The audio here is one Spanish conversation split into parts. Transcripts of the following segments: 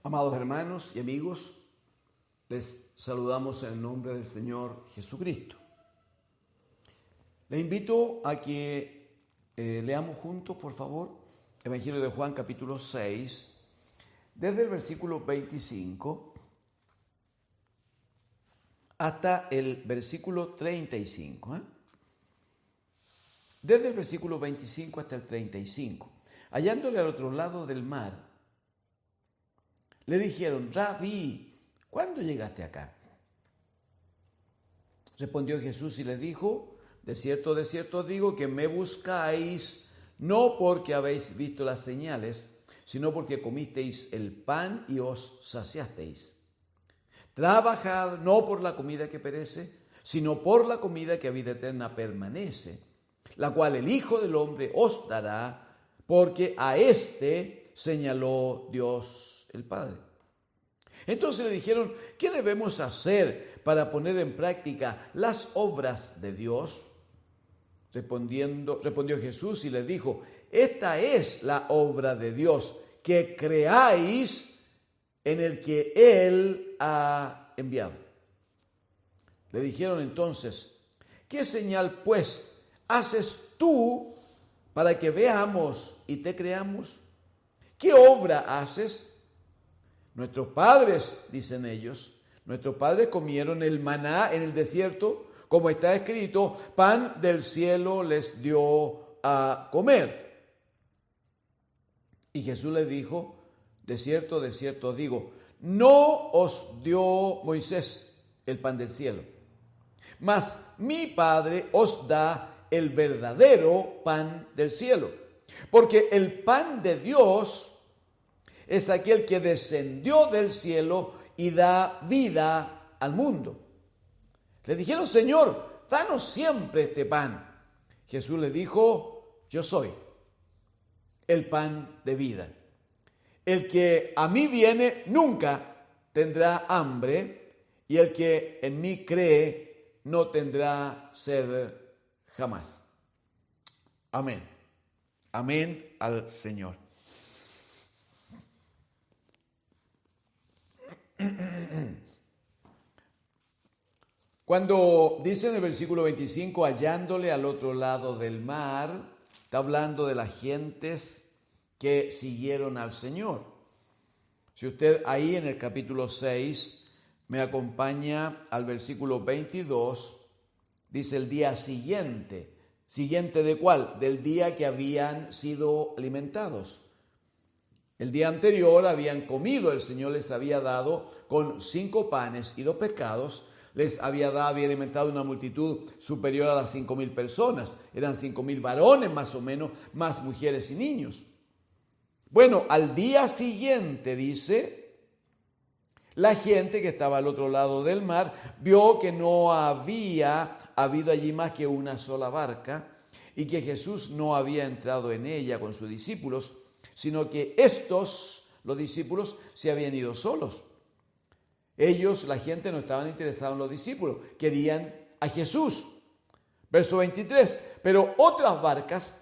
Amados hermanos y amigos, les saludamos en el nombre del Señor Jesucristo. Les invito a que leamos juntos, por favor, Evangelio de Juan, capítulo 6, desde el versículo 25 hasta el versículo 35. Desde el versículo 25 hasta el 35. Hallándole al otro lado del mar, le dijeron: Rabí, ¿cuándo llegaste acá? Respondió Jesús y les dijo: de cierto os digo que me buscáis, no porque habéis visto las señales, sino porque comisteis el pan y os saciasteis. Trabajad no por la comida que perece, sino por la comida que a vida eterna permanece, la cual el Hijo del Hombre os dará, porque a éste señaló Dios el Padre. Entonces le dijeron: ¿qué debemos hacer para poner en práctica las obras de Dios? Respondió Jesús y les dijo: esta es la obra de Dios, que creáis en el que Él ha enviado. Le dijeron entonces: ¿qué señal pues haces tú para que veamos y te creamos? ¿Qué obra haces? Nuestros padres, dicen ellos, nuestros padres comieron el maná en el desierto, como está escrito: pan del cielo les dio a comer. Y Jesús les dijo: de cierto os digo, no os dio Moisés el pan del cielo, mas mi Padre os da el verdadero pan del cielo. Porque el pan de Dios es aquel que descendió del cielo y da vida al mundo. Le dijeron: Señor, danos siempre este pan. Jesús le dijo: yo soy el pan de vida. El que a mí viene nunca tendrá hambre, y el que en mí cree no tendrá sed jamás. Amén. Amén al Señor. Cuando dice en el versículo 25, hallándole al otro lado del mar, está hablando de las gentes que siguieron al Señor. Si usted ahí en el capítulo 6 me acompaña al versículo 22, dice: el día siguiente. ¿Siguiente de cuál? Del día que habían sido alimentados. El día anterior habían comido, el Señor les había dado con 5 panes y 2 pescados, les había alimentado una multitud superior a las 5,000 personas. Eran 5,000 varones más o menos, más mujeres y niños. Bueno, al día siguiente, dice, la gente que estaba al otro lado del mar vio que no había habido allí más que una sola barca y que Jesús no había entrado en ella con sus discípulos, sino que estos, los discípulos, se habían ido solos. Ellos, la gente, no estaban interesados en los discípulos, querían a Jesús. Verso 23, pero otras barcas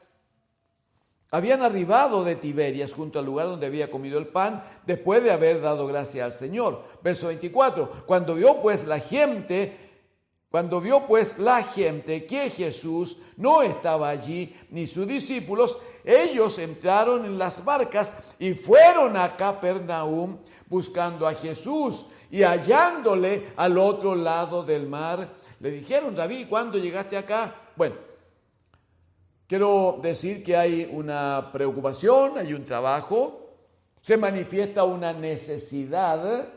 habían arribado de Tiberias junto al lugar donde había comido el pan, después de haber dado gracias al Señor. Verso 24, cuando vio pues la gente que Jesús no estaba allí, ni sus discípulos, ellos entraron en las barcas y fueron a Capernaum buscando a Jesús. Y hallándole al otro lado del mar, le dijeron: Rabí, ¿cuándo llegaste acá? Bueno, quiero decir que hay una preocupación, hay un trabajo, se manifiesta una necesidad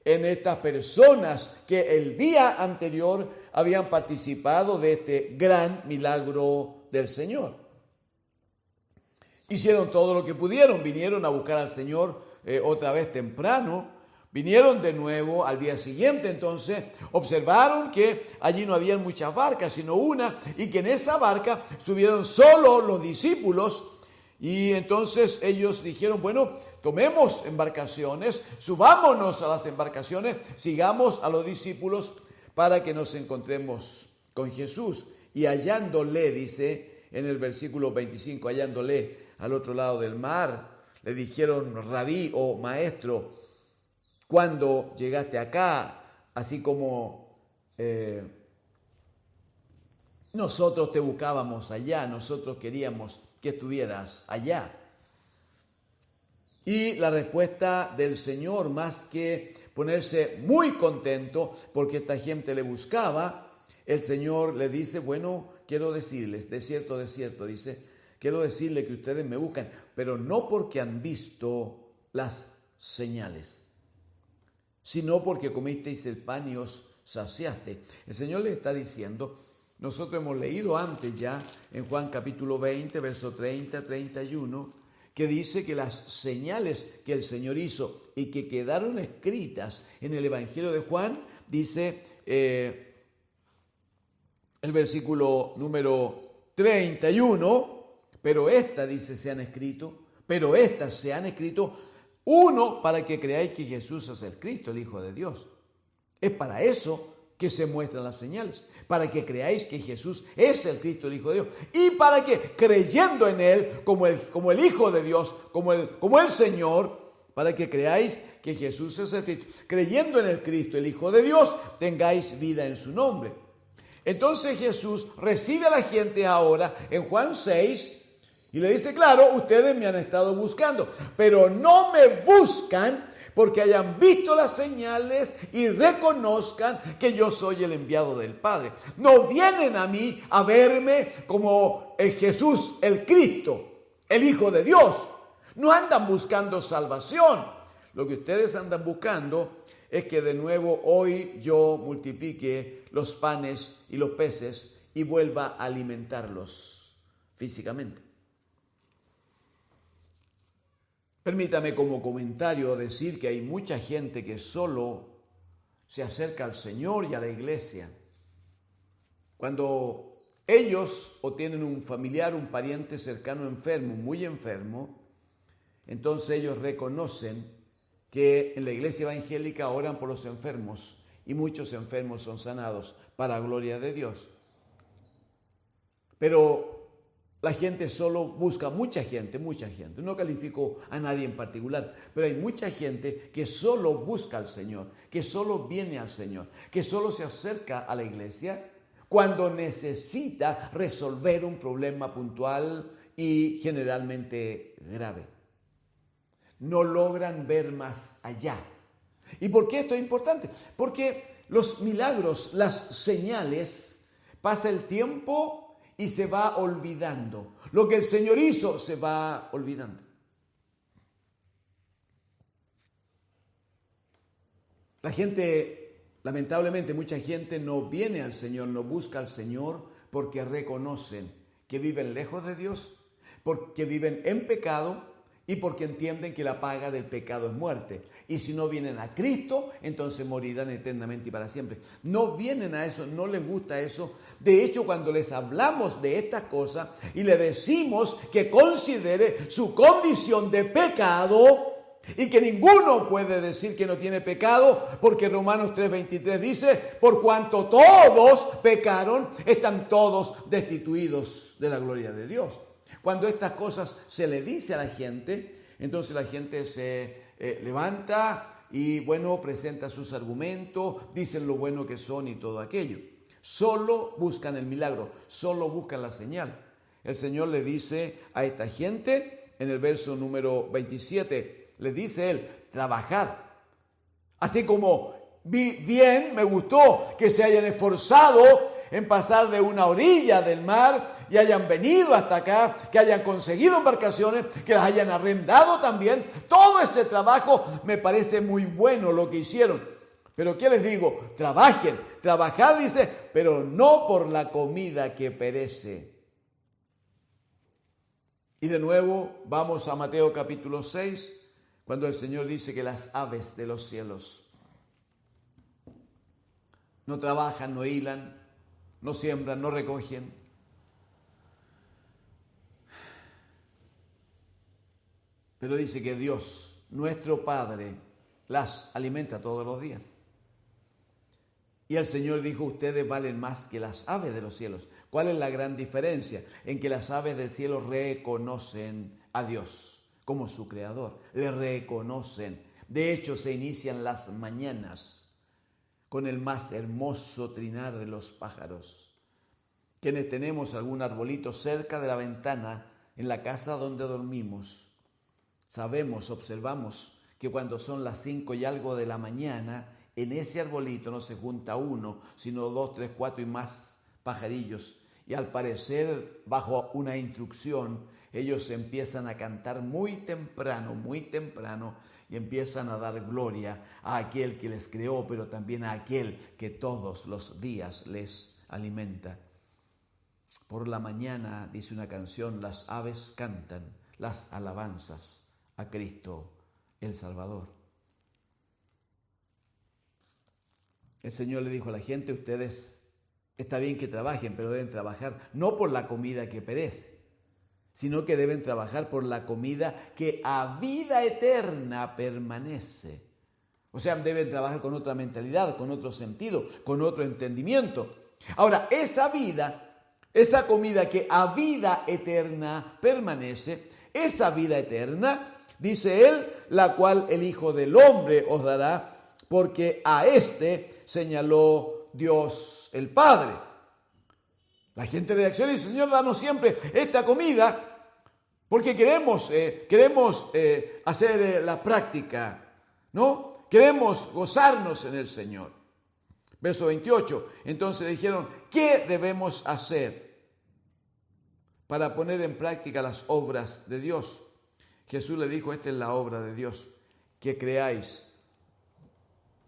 en estas personas que el día anterior habían participado de este gran milagro del Señor. Hicieron todo lo que pudieron, vinieron a buscar al Señor otra vez temprano. Vinieron de nuevo al día siguiente, entonces observaron que allí no habían muchas barcas, sino una, y que en esa barca subieron solo los discípulos. Y entonces ellos dijeron: bueno, tomemos embarcaciones, subámonos a las embarcaciones, sigamos a los discípulos para que nos encontremos con Jesús. Y hallándole, dice en el versículo 25, hallándole al otro lado del mar, le dijeron: Rabí, o maestro, cuando llegaste acá, así como nosotros te buscábamos allá, nosotros queríamos que estuvieras allá. Y la respuesta del Señor, más que ponerse muy contento porque esta gente le buscaba, el Señor le dice, bueno, quiero decirles, de cierto, dice, quiero decirles que ustedes me buscan, pero no porque han visto las señales, sino porque comisteis el pan y os saciaste. El Señor le está diciendo, nosotros hemos leído antes ya en Juan capítulo 20, verso 30, 31, que dice que las señales que el Señor hizo y que quedaron escritas en el Evangelio de Juan, dice el versículo número 31, pero estas, dice, se han escrito, uno, para que creáis que Jesús es el Cristo, el Hijo de Dios. Es para eso que se muestran las señales, para que creáis que Jesús es el Cristo, el Hijo de Dios, y para que creyendo en Él, como el Hijo de Dios, como el Señor, para que creáis que Jesús es el Cristo, creyendo en el Cristo, el Hijo de Dios, tengáis vida en su nombre. Entonces Jesús recibe a la gente ahora en Juan 6 y le dice, claro, ustedes me han estado buscando, pero no me buscan porque hayan visto las señales y reconozcan que yo soy el enviado del Padre. No vienen a mí a verme como Jesús, el Cristo, el Hijo de Dios. No andan buscando salvación. Lo que ustedes andan buscando es que de nuevo hoy yo multiplique los panes y los peces y vuelva a alimentarlos físicamente. Permítame como comentario decir que hay mucha gente que solo se acerca al Señor y a la iglesia cuando ellos o tienen un familiar, un pariente cercano enfermo, muy enfermo, entonces ellos reconocen que en la iglesia evangélica oran por los enfermos y muchos enfermos son sanados para gloria de Dios. Pero la gente solo busca, mucha gente, no califico a nadie en particular, pero hay mucha gente que solo busca al Señor, que solo viene al Señor, que solo se acerca a la iglesia cuando necesita resolver un problema puntual y generalmente grave. No logran ver más allá. ¿Y por qué esto es importante? Porque los milagros, las señales, pasa el tiempo y se va olvidando. Lo que el Señor hizo se va olvidando. La gente, lamentablemente, mucha gente no viene al Señor, no busca al Señor porque reconocen que viven lejos de Dios, porque viven en pecado y porque entienden que la paga del pecado es muerte. Y si no vienen a Cristo, entonces morirán eternamente y para siempre. No vienen a eso, no les gusta eso. De hecho, cuando les hablamos de estas cosas y le decimos que considere su condición de pecado y que ninguno puede decir que no tiene pecado, porque Romanos 3:23 dice, por cuanto todos pecaron, están todos destituidos de la gloria de Dios. Cuando estas cosas se le dice a la gente, entonces la gente se levanta y, bueno, presenta sus argumentos, dicen lo bueno que son y todo aquello. Solo buscan el milagro, solo buscan la señal. El Señor le dice a esta gente, en el verso número 27, le dice Él, trabajad. Así como bien, me gustó que se hayan esforzado en pasar de una orilla del mar y hayan venido hasta acá, que hayan conseguido embarcaciones, que las hayan arrendado también. Todo ese trabajo me parece muy bueno lo que hicieron. Pero ¿qué les digo? Trabajen, trabajad, dice, pero no por la comida que perece. Y de nuevo vamos a Mateo capítulo 6, cuando el Señor dice que las aves de los cielos no trabajan, no hilan, no siembran, no recogen. Pero dice que Dios, nuestro Padre, las alimenta todos los días. Y el Señor dijo, ustedes valen más que las aves de los cielos. ¿Cuál es la gran diferencia? En que las aves del cielo reconocen a Dios como su creador. Le reconocen. De hecho, se inician las mañanas con el más hermoso trinar de los pájaros. Quienes tenemos algún arbolito cerca de la ventana en la casa donde dormimos, sabemos, observamos que cuando son las 5 y algo de la mañana, en ese arbolito no se junta uno, sino 2, 3, 4 y más pajarillos. Y al parecer, bajo una instrucción, ellos empiezan a cantar muy temprano, y empiezan a dar gloria a aquel que les creó, pero también a aquel que todos los días les alimenta. Por la mañana, dice una canción, las aves cantan las alabanzas a Cristo el Salvador. El Señor le dijo a la gente, ustedes está bien que trabajen, pero deben trabajar no por la comida que perece, sino que deben trabajar por la comida que a vida eterna permanece. O sea, deben trabajar con otra mentalidad, con otro sentido, con otro entendimiento. Ahora, esa vida, esa comida que a vida eterna permanece, esa vida eterna, dice él, la cual el Hijo del Hombre os dará, porque a este señaló Dios el Padre. La gente reacciona y dice, Señor, danos siempre esta comida, porque queremos hacer la práctica, ¿no? Queremos gozarnos en el Señor. Verso 28, entonces dijeron, ¿qué debemos hacer para poner en práctica las obras de Dios? Jesús le dijo, esta es la obra de Dios, que creáis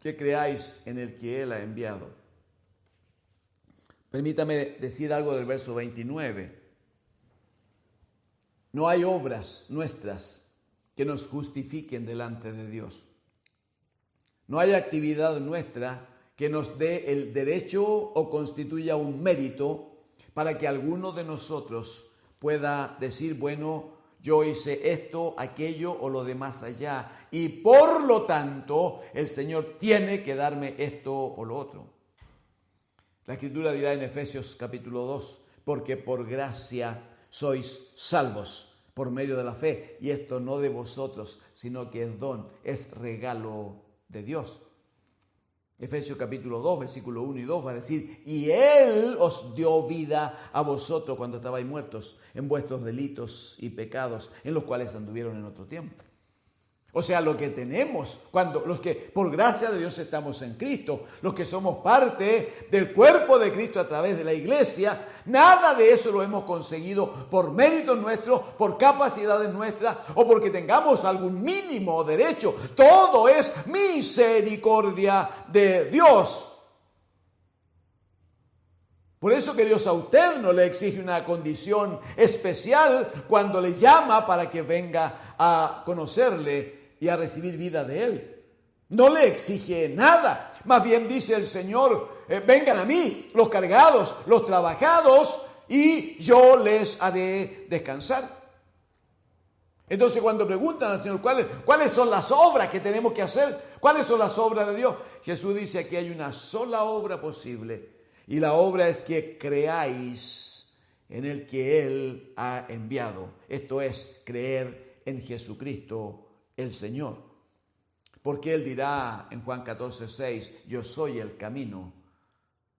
en el que Él ha enviado. Permítame decir algo del verso 29. No hay obras nuestras que nos justifiquen delante de Dios. No hay actividad nuestra que nos dé el derecho o constituya un mérito para que alguno de nosotros pueda decir, bueno, yo hice esto, aquello o lo demás allá, y por lo tanto el Señor tiene que darme esto o lo otro. La Escritura dirá en Efesios capítulo 2, porque por gracia sois salvos por medio de la fe, y esto no de vosotros, sino que es don, es regalo de Dios. Efesios capítulo 2, versículo 1 y 2 va a decir, y Él os dio vida a vosotros cuando estabais muertos en vuestros delitos y pecados, en los cuales anduvieron en otro tiempo. O sea, lo que tenemos, los que por gracia de Dios estamos en Cristo, los que somos parte del cuerpo de Cristo a través de la iglesia, nada de eso lo hemos conseguido por méritos nuestros, por capacidades nuestras o porque tengamos algún mínimo derecho. Todo es misericordia de Dios. Por eso que Dios a usted no le exige una condición especial cuando le llama para que venga a conocerle y a recibir vida de Él. No le exige nada. Más bien dice el Señor, vengan a mí los cargados, los trabajados, y yo les haré descansar. Entonces cuando preguntan al Señor, ¿cuáles son las obras que tenemos que hacer? ¿Cuáles son las obras de Dios? Jesús dice aquí hay una sola obra posible, y la obra es que creáis en el que Él ha enviado. Esto es, creer en Jesucristo el Señor. Porque Él dirá en Juan 14:6, yo soy el camino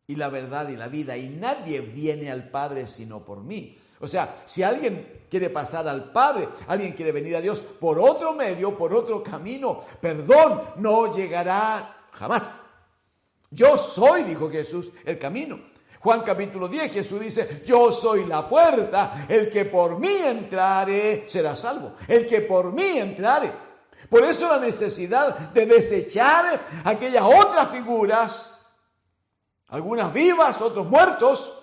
y la verdad y la vida, y nadie viene al Padre sino por mí. O sea, si alguien quiere pasar al Padre, alguien quiere venir a Dios por otro medio, por otro camino, perdón, no llegará jamás. Yo soy, dijo Jesús, el camino. Juan capítulo 10, Jesús dice, yo soy la puerta, el que por mí entrare será salvo. El que por mí entrare. Por eso la necesidad de desechar aquellas otras figuras, algunas vivas, otros muertos,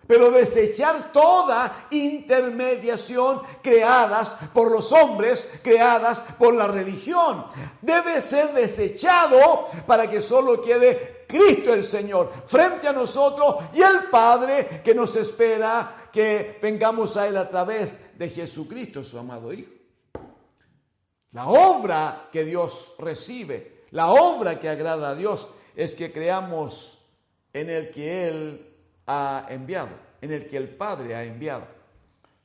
pero desechar toda intermediación creadas por los hombres, creadas por la religión. Debe ser desechado para que solo quede Cristo el Señor frente a nosotros y el Padre que nos espera que vengamos a Él a través de Jesucristo, su amado Hijo. La obra que Dios recibe, la obra que agrada a Dios, es que creamos en el que Él ha enviado, en el que el Padre ha enviado.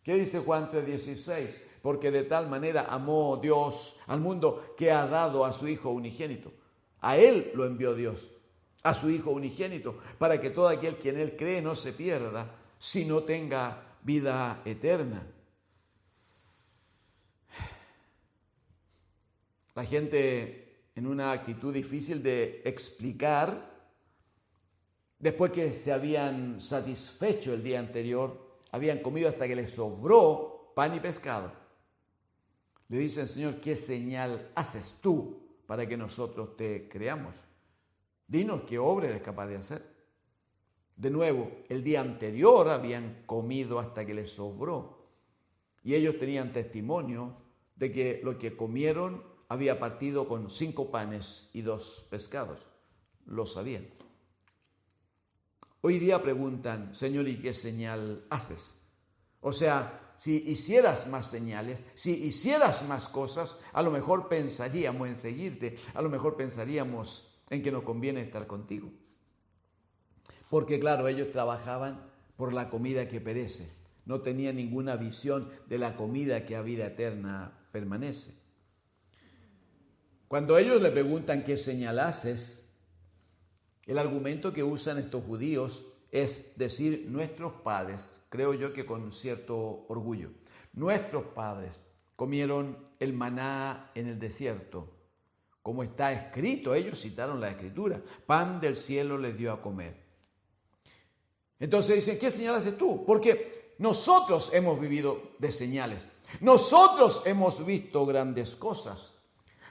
¿Qué dice Juan 3:16? porque de tal manera amó Dios al mundo que ha dado a su Hijo unigénito. A Él lo envió Dios, a su Hijo unigénito, para que todo aquel que en Él cree no se pierda, sino tenga vida eterna. La gente, en una actitud difícil de explicar, después que se habían satisfecho el día anterior, habían comido hasta que les sobró pan y pescado, le dicen: Señor, ¿qué señal haces tú para que nosotros te creamos? Dinos qué obra eres capaz de hacer. De nuevo, el día anterior habían comido hasta que les sobró, y ellos tenían testimonio de que lo que comieron había partido con 5 panes y 2 pescados. Lo sabían. Hoy día preguntan: Señor, ¿y qué señal haces? O sea, si hicieras más señales, si hicieras más cosas, a lo mejor pensaríamos en seguirte, a lo mejor pensaríamos en que nos conviene estar contigo. Porque claro, ellos trabajaban por la comida que perece, no tenían ninguna visión de la comida que a vida eterna permanece. Cuando ellos le preguntan qué señal haces, el argumento que usan estos judíos es decir: nuestros padres, creo yo que con cierto orgullo, nuestros padres comieron el maná en el desierto, como está escrito. Ellos citaron la escritura: pan del cielo les dio a comer. Entonces dicen: ¿qué señal haces tú? Porque nosotros hemos vivido de señales, nosotros hemos visto grandes cosas.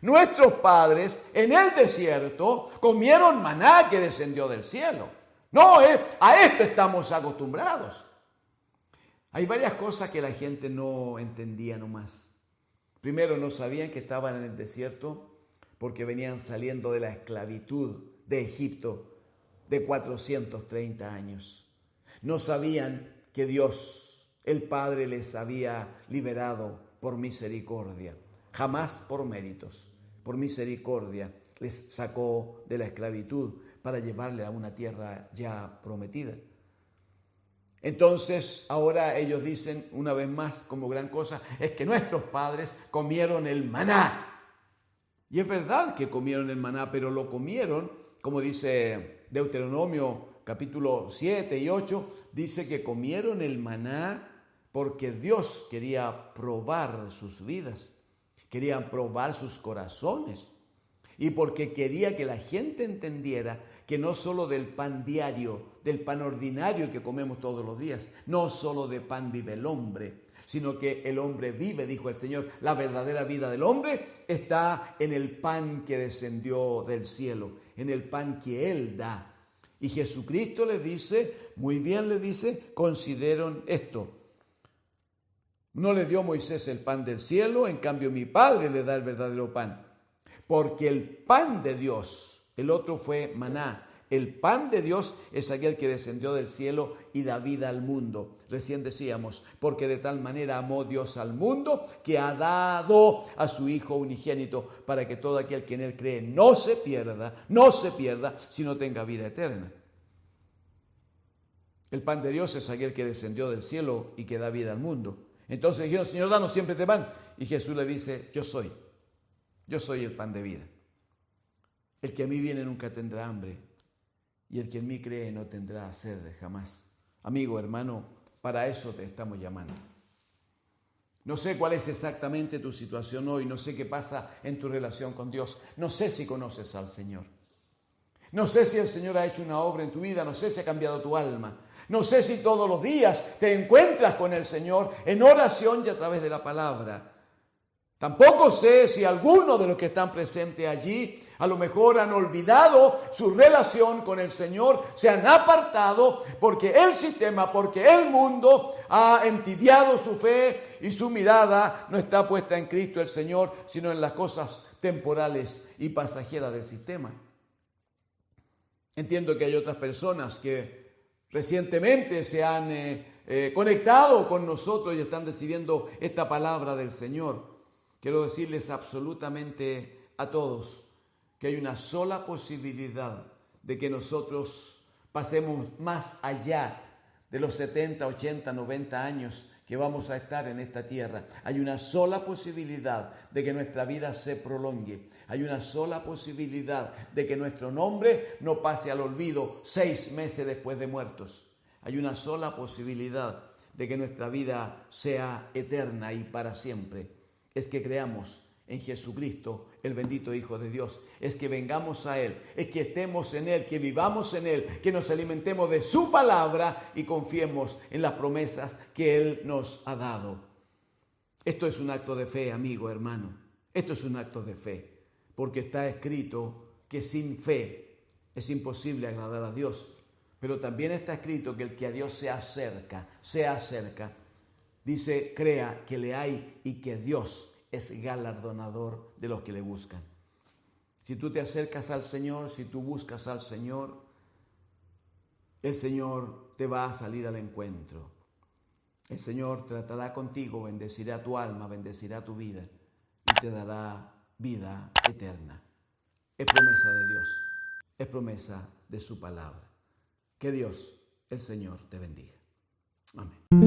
Nuestros padres en el desierto comieron maná que descendió del cielo. No, a esto estamos acostumbrados. Hay varias cosas que la gente no entendía nomás. Primero, no sabían que estaban en el desierto porque venían saliendo de la esclavitud de Egipto de 430 años. No sabían que Dios, el Padre, les había liberado por misericordia, jamás por méritos. Por misericordia les sacó de la esclavitud para llevarle a una tierra ya prometida. Entonces, ahora ellos dicen una vez más como gran cosa, es que nuestros padres comieron el maná. Y es verdad que comieron el maná, pero lo comieron, como dice Deuteronomio capítulo 7 y 8, dice que comieron el maná porque Dios quería probar sus vidas, quería probar sus corazones, y porque quería que la gente entendiera que no solo del pan diario, del pan ordinario que comemos todos los días, no solo de pan vive el hombre, sino que el hombre vive, dijo el Señor. La verdadera vida del hombre está en el pan que descendió del cielo, en el pan que Él da. Y Jesucristo les dice, muy bien les dice, consideren esto. No le dio Moisés el pan del cielo, en cambio mi Padre le da el verdadero pan. Porque el pan de Dios, el otro fue maná, el pan de Dios es aquel que descendió del cielo y da vida al mundo. Recién decíamos, porque de tal manera amó Dios al mundo que ha dado a su Hijo unigénito para que todo aquel que en Él cree no se pierda, sino tenga vida eterna. El pan de Dios es aquel que descendió del cielo y que da vida al mundo. Entonces dijeron, Señor, danos siempre este pan. Y Jesús le dice, yo soy el pan de vida. El que a mí viene nunca tendrá hambre, y el que en mí cree no tendrá sed jamás. Amigo, hermano, para eso te estamos llamando. No sé cuál es exactamente tu situación hoy, no sé qué pasa en tu relación con Dios, no sé si conoces al Señor. No sé si el Señor ha hecho una obra en tu vida, no sé si ha cambiado tu alma. No sé si todos los días te encuentras con el Señor en oración y a través de la palabra. Tampoco sé si algunos de los que están presentes allí a lo mejor han olvidado su relación con el Señor, se han apartado porque el sistema, porque el mundo ha entibiado su fe y su mirada no está puesta en Cristo el Señor, sino en las cosas temporales y pasajeras del sistema. Entiendo que hay otras personas que recientemente se han conectado con nosotros y están recibiendo esta palabra del Señor. Quiero decirles absolutamente a todos que hay una sola posibilidad de que nosotros pasemos más allá de los 70, 80, 90 años que vamos a estar en esta tierra. Hay una sola posibilidad de que nuestra vida se prolongue. Hay una sola posibilidad de que nuestro nombre no pase al olvido 6 meses después de muertos. Hay una sola posibilidad de que nuestra vida sea eterna y para siempre. Es que creamos en Jesucristo, el bendito Hijo de Dios. Es que vengamos a Él, es que estemos en Él, que vivamos en Él, que nos alimentemos de su palabra y confiemos en las promesas que Él nos ha dado. Esto es un acto de fe, amigo, hermano. Esto es un acto de fe, porque está escrito que sin fe es imposible agradar a Dios. Pero también está escrito que el que a Dios se acerca, dice, crea que le hay y que Dios es galardonador de los que le buscan. Si tú te acercas al Señor, si tú buscas al Señor, el Señor te va a salir al encuentro. El Señor tratará contigo, bendecirá tu alma, bendecirá tu vida y te dará vida eterna. Es promesa de Dios, es promesa de su palabra. Que Dios, el Señor, te bendiga. Amén.